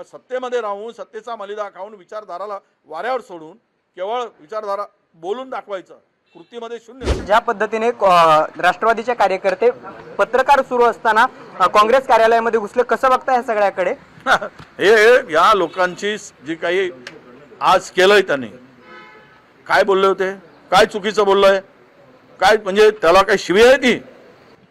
सत्तेमध्ये राहून सत्तेचा मलिदा खाऊन विचारधाराला वाऱ्यावर सोडून केवळ विचारधारा बोलून दाखवायचं, कृतीमध्ये शून्य। ज्या पद्धतीने राष्ट्रवादीचे कार्यकर्ते पत्रकार सुरू असताना काँग्रेस कार्यालयामध्ये घुसले, कसं बघता या सगळ्याकडे? हे या लोकांची जी काही आज केलंय त्यांनी, काय बोलले होते, काय चुकीचं बोललंय, काय म्हणजे त्याला काही शिवी आहे ती?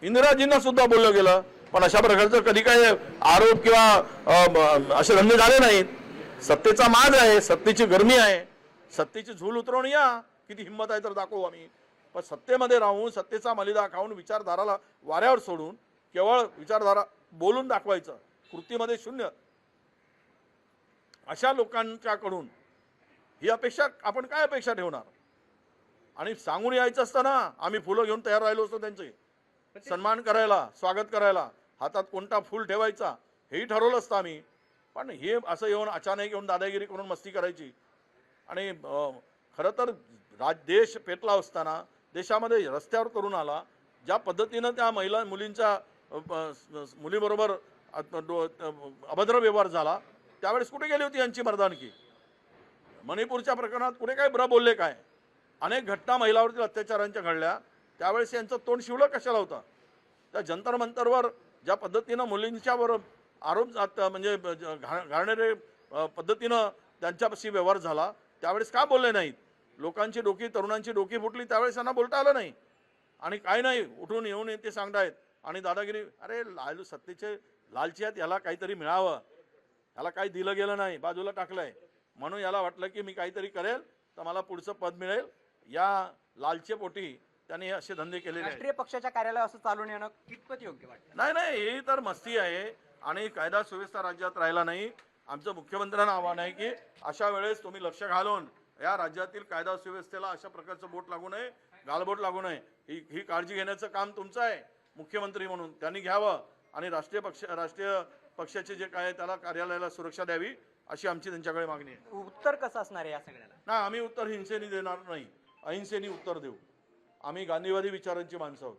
इंदिराजींना सुद्धा बोललं गेलं, पण अशा प्रकारचं कधी काही आरोप किंवा असे धंदे झाले नाहीत। सत्तेचा माज आहे, सत्तेची गरमी आहे, सत्तेची झूल उतरवून या, किती हिंमत आहे तर दाखवू आम्ही। पण सत्तेमध्ये राहून सत्तेचा मलिदा खाऊन विचारधाराला वाऱ्यावर सोडून केवळ विचारधारा बोलून दाखवायचं, कृतीमध्ये शून्य, अशा लोकांच्याकडून ही अपेक्षा आपण काय अपेक्षा ठेवणार? आणि सांगून यायचं असतं ना, आम्ही फुलं घेऊन तयार राहिलो असतो त्यांचे सन्मान करायला, स्वागत करायला, हातात कोणता फूल ठेवायचा हेही ठरवलं असतं आम्ही। पण हे असं येऊन अचानक येऊन दादागिरी करून मस्ती करायची। आणि खरं तर देश पेटला असताना, देशामध्ये रस्त्यावर तरुण आला, ज्या पद्धतीनं त्या मुलींच्या मुलीबरोबर अभद्र व्यवहार झाला, त्यावेळेस कुठे गेली होती यांची मर्दानकी? मणिपूरच्या प्रकरणात कुठे काय बरं बोलले? काय अनेक घटना महिलांवरती अत्याचारांच्या घडल्या, त्यावेळेस यांचं तोंड शिवलं कशाला होतं? त्या जंतर मंतरवर ज्या पद्धतीनं मुलींच्यावर आरोप म्हणजे घालणारे पद्धतीनं त्यांच्यापाशी व्यवहार झाला, त्यावेळेस का बोलले नाहीत? लोकांची डोकी, तरुणांची डोकी फुटली, त्यावेळेस त्यांना बोलता आलं नाही। आणि काय नाही, उठून येऊन ते सांगतायत आणि दादागिरी। अरे सत्तेचे लालची आहेत, याला काहीतरी मिळावं, याला काही दिलं गेलं नाही, बाजूला टाकलंय, म्हणून याला वाटलं की मी काहीतरी करेल तर मला पुढचं पद मिळेल, या लालचेपोटी त्यांनी असे धंदे केलेले आहेत। राष्ट्रीय पक्षाच्या कार्यालयात असं चालून येणं कितपत योग्य वाटतं? नाही नाही, ही तर मस्ती आहे आणि कायदा सुव्यवस्था राज्यात राहिला नाही। आमचं मुख्यमंत्र्यांना आव्हान आहे की अशा वेळेस तुम्ही लक्ष घालून या राज्यातील कायदा सुव्यवस्थेला अशा प्रकारचं बोट लागू नये, गालबोट लागू नये, ही काळजी घेण्याचं काम तुमचं आहे मुख्यमंत्री म्हणून, त्यांनी घ्यावं। आणि राष्ट्रीय पक्षाचे जे काय त्याला कार्यालयाला सुरक्षा द्यावी अशी आमची त्यांच्याकडे मागणी आहे। उत्तर कसं असणार आहे या सगळ्याला? नाही, आम्ही उत्तर हिंसेने देणार नाही, अहिंसेने उत्तर देऊ। आम्ही गांधीवादी विचारांची माणसं आहोत,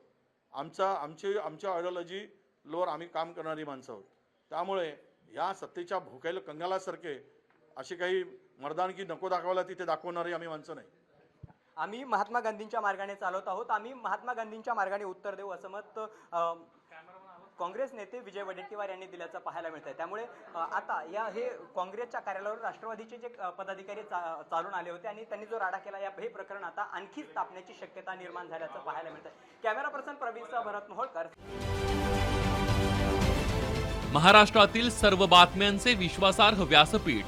आमच्या आयडिओलॉजीवर आम्ही काम करणारी माणसं आहोत। त्यामुळे या सत्तेच्या भोकायला कंगालासारखे असे काही मर्दानकी नको दाखवायला तिथे दाखवणारी आम्ही माणसं नाही। आम्ही महात्मा गांधींच्या मार्गाने चालत आहोत, आम्ही महात्मा गांधींच्या मार्गाने उत्तर देऊ, असं मत काँग्रेस नेते विजय वडेट्टीवार यांनी दिल्याचं पाहायला मिळतंय। त्यामुळे आता हे काँग्रेसच्या कार्यालयावर राष्ट्रवादीचे जे पदाधिकारी चालून आले होते आणि त्यांनी जो राडा केला, हे प्रकरण आता आणखीच तापण्याची शक्यता निर्माण झाल्याचं पाहायला मिळतंय। कॅमेरा पर्सन प्रवीण भरत मोहोळकर। महाराष्ट्रातील सर्व बातम्यांचे विश्वासार्ह व्यासपीठ,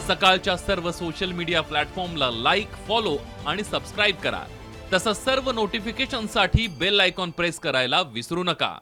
सकाळच्या सर्व सोशल मीडिया प्लॅटफॉर्मला लाईक, फॉलो आणि सबस्क्राईब करा। तसंच सर्व नोटिफिकेशनसाठी बेल आयकॉन प्रेस करायला विसरू नका।